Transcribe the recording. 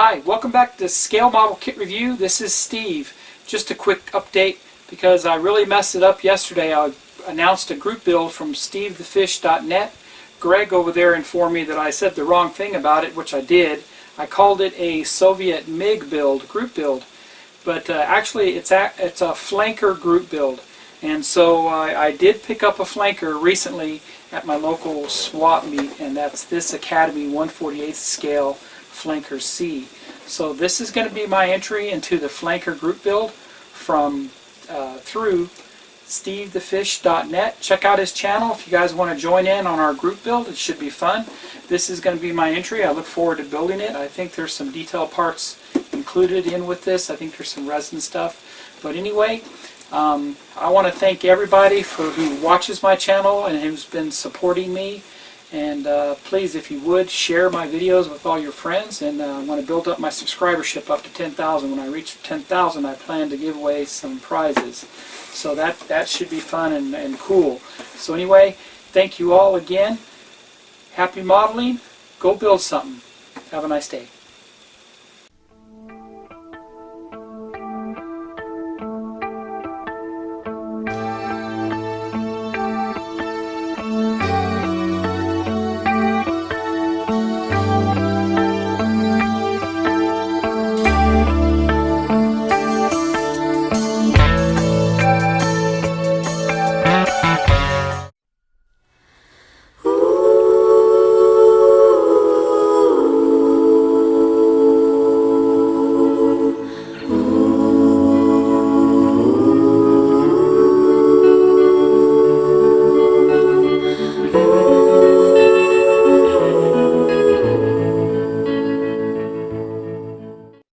Hi, welcome back to Scale Model Kit Review. This is Steve. Just a quick update because I really messed it up yesterday. I announced a group build from stevethefish.net. Greg over there informed me that I said the wrong thing about it, which I did. I called it a Soviet MiG build, group build, but actually it's a flanker group build. And so I did pick up a flanker recently at my local swap meet, and that's this Academy 1/48 scale Flanker C. So this is going to be my entry into the flanker group build from through stevethefish.net. Check out his channel if you guys want to join in on our group build. It should be fun. This is going to be my entry. I look forward to building it. I think there's some detail parts included in with this. I think there's some resin stuff. But anyway, I want to thank everybody who watches my channel and who's been supporting me. And please, if you would, share my videos with all your friends. And I want to build up my subscribership up to 10,000. When I reach 10,000, I plan to give away some prizes. So that should be fun and cool. So anyway, thank you all again. Happy modeling. Go build something. Have a nice day.